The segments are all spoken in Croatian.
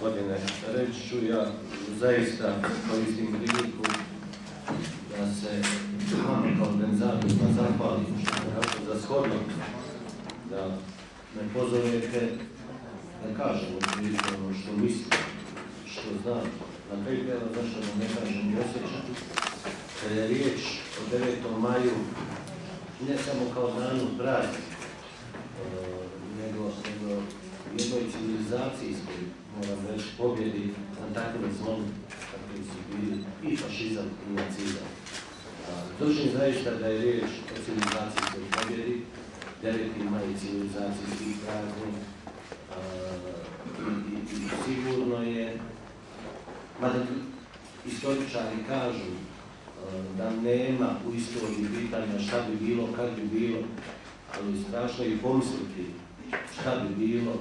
gospodine. Reći ću ja zaista koristim priliku da se vama kao organizatorima zahvalim što ste našli za shodno da me pozovete da kažem ono što mislim, što znam. Na kraju krajeva zašto da ne kažem i osjećam. Kada je riječ o 9. maju, ne samo kao danu praznika, nego jednoj civilizacijskoj, moram reći, pobjedi na takvom zlom kakvi su bili i fašizam i nacizam. Držim zaista da je riječ o civilizacijskoj pobjedi, 9. maj civilizacijskih praznik i sigurno je, mada istoričari kažu da nema u istoriji pitanja šta bi bilo, kad bi bilo, ali strašno i pomisliti šta bi bilo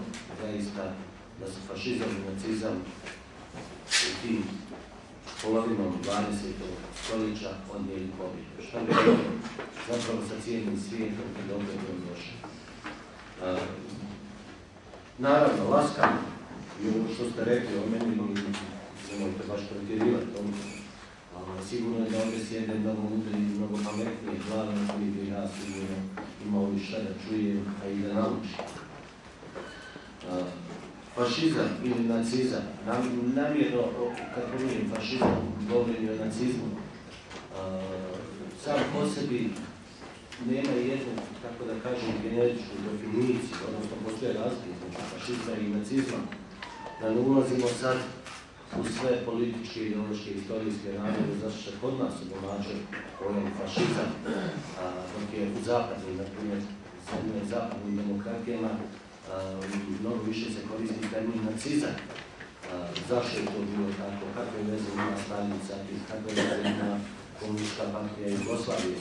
zaista da su fašizam i nacizam u tim polovinom 20. stoljeća odnijeli pobjedu. Šta bi bilo zapravo sa cijelim svijetom kad opet je došlo. Naravno, laskam i ovo što ste rekli o meni, nemojte baš pretjerivati tomu. Sigurno je da ovdje sjede mnogo mudri i mnogo pametnije glave koji bi ja sigurno imao i šta da čujem, a i da naučim. Fašizam ili nacizam, namjerno kad govorim fašizam, govorim o nacizmu, sam po sebi nema jednu, kako da kažem, generičku definiciju, odnosno postoje razlike između fašizma i nacizma, da ne ulazimo sad u sve političke, ideološke i historijske razloge zašto se kod nas domaće pojam fašizam, dok je u zapadnim, na primjer, zapadnim demokratijama mnogo više se koristi termin nacizam. Zašto je to bilo tako, kakve veze ima Staljica, kakve veze ima komunistička partija Jugoslavije,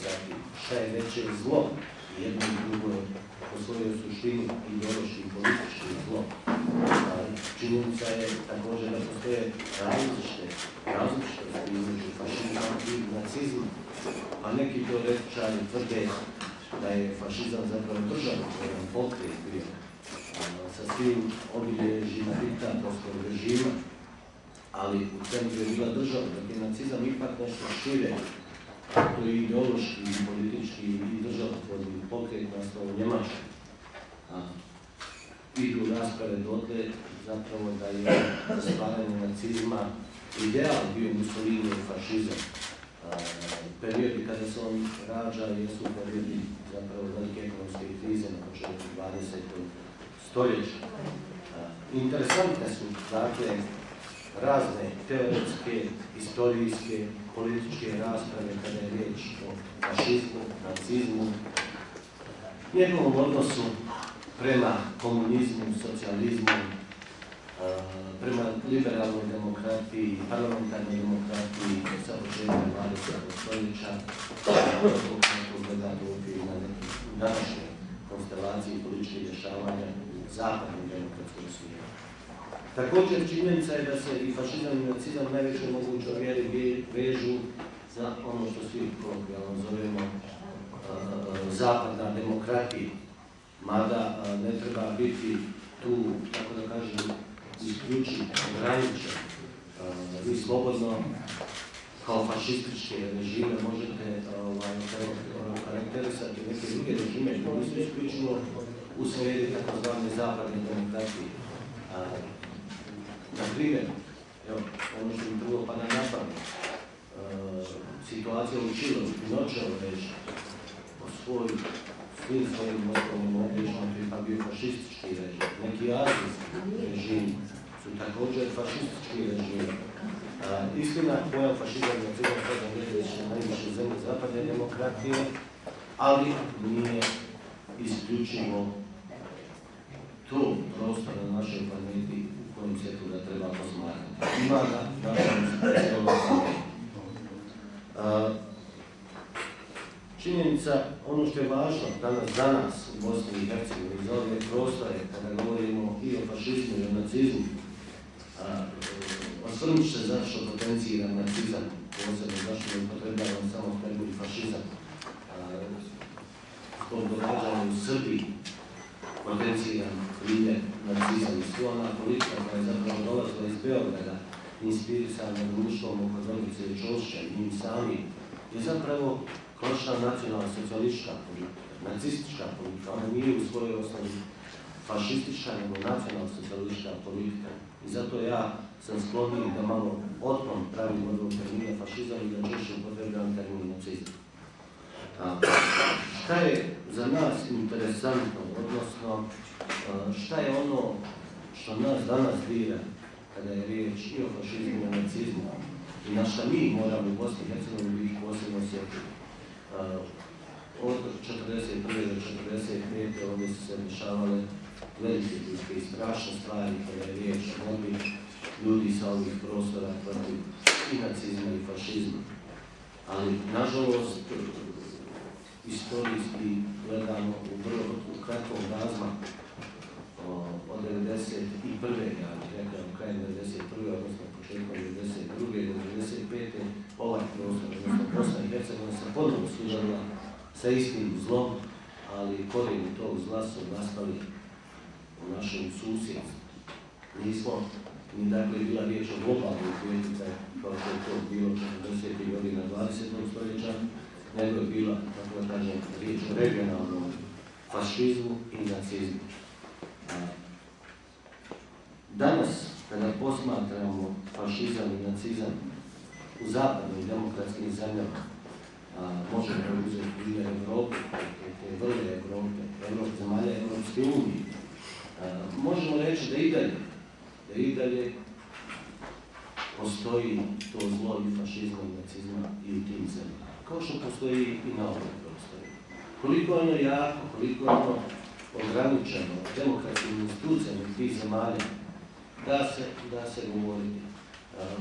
šta je veće zlo, jedno i drugo po svojoj suštini ideološki i politički zlo. Činjenica je također da postoje različitosti između fašizma i nacizma, a neki teoretičari tvrde da je fašizam zapravo državotvoran pokret bio sa svim obilježjima diktatorskog režima, ali u centru je bila država, dok je nacizam ipak nešto šire, to je ideološki, politički i državotvorni pokret nastao u Njemačkoj. Idu rasprave dotle zapravo da je stvaranje nacizma ideal bio Mussolini i fašizam. Periodi kada se on rađa jesu periodi zapravo velike ekonomske krize na početku 20. stoljeća. Interesantne su, dakle, razne teoretske, istorijske, političke rasprave kada je riječ o fašizmu, nacizmu, njegovom odnosu prema komunizmu, socijalizmu, prema liberalnoj demokratiji, parlamentarnoj demokratiji sa početka 20. stoljeća, kako gledati u okviru na nekim današnje konstelaciji političkih dešavanja u zapadnom demokratskom svijetu. Također činjenica je da se i fašizam i nacizam najveće mogućoj mjeri vežu za ono što svi kolokvijalno zovemo zapadna demokratija. Mada ne treba biti tu, tako da kažem, isključiv, ograničen. Vi slobodno kao fašističke režime možete karakterisati neke druge režime koji su isključivo u sferi takozvane zapadne demokratije. Na primjer, ono što mi prvo pada na pamet, situacija u Čilu, Pinočevo režim, po svim svojim osnovnim obličima pa bio fašistički režim. Neki azijski režimi su također fašistički režimi. Istina, pojam fašizam i nacizam sada gledajući na najviše zemlje zapadne demokratije, ali nije isključivo to prostor na našoj planeti u kojem svijetu da treba posmatrati. Ima ga naša činjenica, ono što je važno danas za nas u Bosni i Hercegovini, za ove prostore, kada govorimo i o fašizmu i o nacizmu, osvrnut će se zašto potencira nacizam, posebno zašto ne upotrebljavam samo najbolji fašizam. Zbog događanja u Srbiji potenciran lider nacizam i sva ona politika koja je zapravo dolazila iz Beograda, inspirisano društvom oko Dobrice Ćosića i njim sami, je zapravo prošla nacionalno-socijalistička politika, nacistička politika. Ona nije u svojoj osnovi fašistička, nego nacionalno-socijalistička politika. I zato ja sam skloniji da malo otklon pravim od ovog termina fašizam i da češće upotrebljam termin nacizam. Šta je za nas interesantno, odnosno šta je ono što nas danas dira kada je riječ i o fašizmu i o nacizmu i na šta mi moramo u Bosni i Hercegovini biti posebno osjetljivi. Od 1941. do 1945. ovdje su se dešavale velike ljudske i strašne stvari kada je riječ o borbi ljudi sa ovih prostora protiv i nacizma i fašizma. Ali, nažalost, istorijski gledamo u kratkom razmaku od 1991. ja bih rekao, krajem 1991. odnosno početkom 1992. do 1995. ovaj prostor, odnosno Bosna i Hercegovina se ponovno sudarila sa istim zlom, ali korijeni tog zla su nastali u našem susjedstvu. Nismo ni dakle bila riječ o globalnoj politici, kao što je to bilo 40. godina 20. stoljeća, nego je bila, tako da kažem, riječ o regionalnom fašizmu i nacizmu. Danas, kada posmatramo fašizam i nacizam u zapadnim demokratskim zemljama, možemo uzeti primjer Evrope, te vrle Evrope, zemalja Evropske unije, možemo reći da i dalje postoji to zlo i fašizma i nacizma i u tim zemljama, kao što postoji i na ovom prostoru. Koliko ono jako, koliko ono ograničeno demokratskim institucijama tih zemalja, da se govoriti.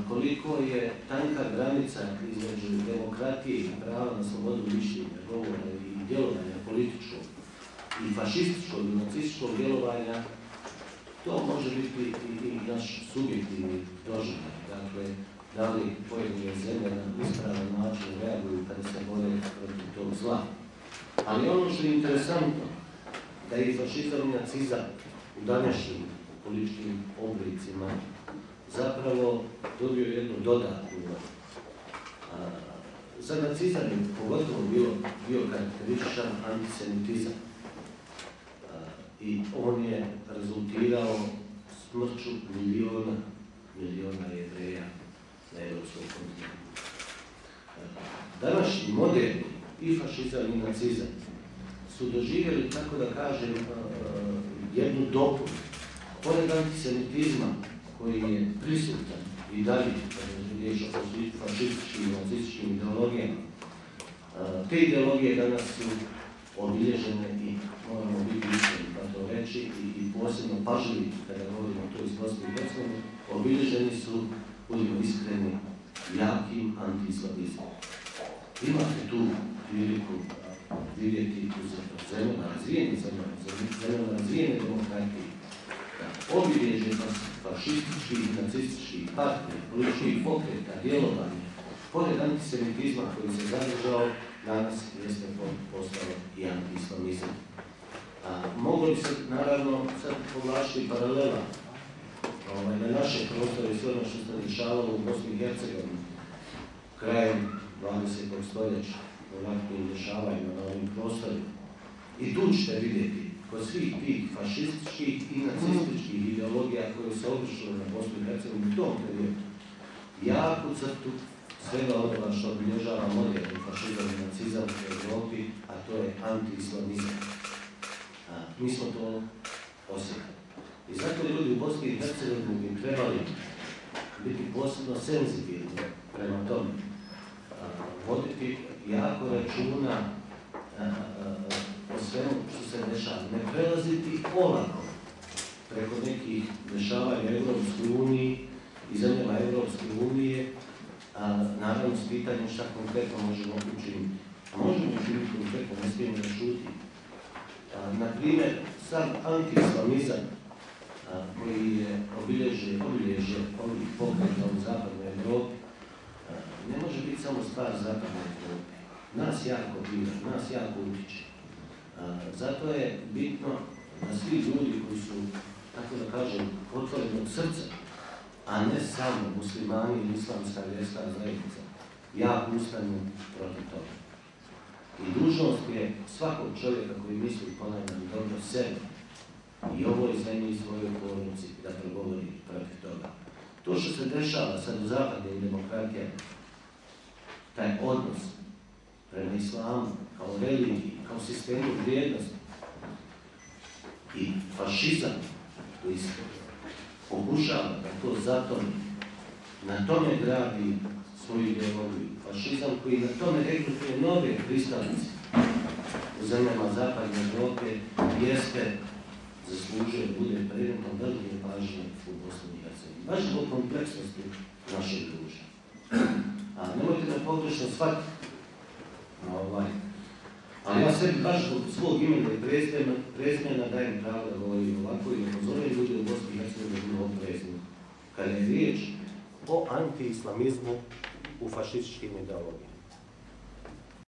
Koliko je tanka granica između demokratije i prava na slobodu mišljenja, govora i djelovanja političkog i fašističkog i nacističkog djelovanja, to može biti i naš subjektivni doživljaj. Dakle, da li pojedine zemlje na ispravan način reaguju kada se bore protiv tog zla. Ali ono što je interesantno, da je i fašizam i nacizam u današnjim političkim oblicima zapravo dobio jednu dodatnu. Za nacizam je pogotovo bio karakterističan antisemitizam. I on je rezultirao smrću miliona Jevreja na europskom kontinentu. Današnji moderni i fašizam i nacizam su doživjeli, tako da kažem, jednu dopunu. Pored antisemitizma koji je prisutan i dalje, kada je riječ o fašističkim i nacističkim ideologijama, te ideologije danas su obilježene i moramo biti iskreni pa to reći i posebno pažljivi kada govorimo to iz Bosne i Hercegovine, obilježeni su, budimo iskreni, jakim antiislamizmom. Imate tu priliku vidjeti u zemljama razvijene demokratije, obilježje fašističkih i nacističkih partija, političkih pokreta, djelovanja, pored antisemitizma koji se zadržao, danas jeste postalo i antiislamizam. Moglo bi se, naravno, sad povlačiti paralela na naše prostore i sve ono što se dešavalo u Bosni i Hercegovini krajem 20. stoljeća, ovakvim dešavanjima na ovim prostorima. I tu ćete vidjeti kod svih tih fašističkih i nacističkih ideologija koje se obrišle na Bosnu i Hercegovini u tom periodu, jaku crtu svega onoga što obilježava moderni fašizam i nacizam u Evropi, a to je antiislamizam. Mi smo to osjetili. I zato ljudi u Bosni i Hercegovini bi trebali biti posebno senzibilni prema tome, voditi jako računa o svemu što se dešava. Ne prelaziti olako preko nekih dešavanja u Evropskoj uniji i zemljama Evropske unije, naravno s pitanjem šta konkretno možemo učiniti. Možemo učiniti konkretno, ne smijemo da šuti. Naprimjer, sam antiislamizam koji je obilježje ovih pokreta u zapadnoj Evropi, ne može biti samo stvar zapadne Evrope. Nas jako bira, nas jako utiče. Zato je bitno da svi ljudi koji su, tako da kažem, otvorenog srca, a ne samo muslimani ili islamska vjerska zajednica, jako ustanu protiv toga. I dužnost je svakog čovjeka koji misli ponavljam dobro sebi i ovoj zemlji i svojoj porodici da progovori protiv toga. To što se dešava sad u zapadnim demokratijama, taj odnos prema islamu, kao religiji, kao sistemu vrijednosti i fašizam koji se pokušava da to zatoni, na tome gradi svoju ideologiju. Fašizam koji na tome rekrutuje nove pristalice u zemljama zapadne Evrope jeste zaslužuje da bude predmetom velike pažnje u Bosni i Hercegovini. Baš zbog kompleksnosti našeg društva. A nemojte da pogrešno shvatiti. Ali ja sebi baš zbog svog imena i prezimena dajem pravo da govorim ovako i upozorim ljudi u Bosni i Hercegovini da budu oprezni. Kada je riječ o anti-islamizmu u fašističkim ideologijama.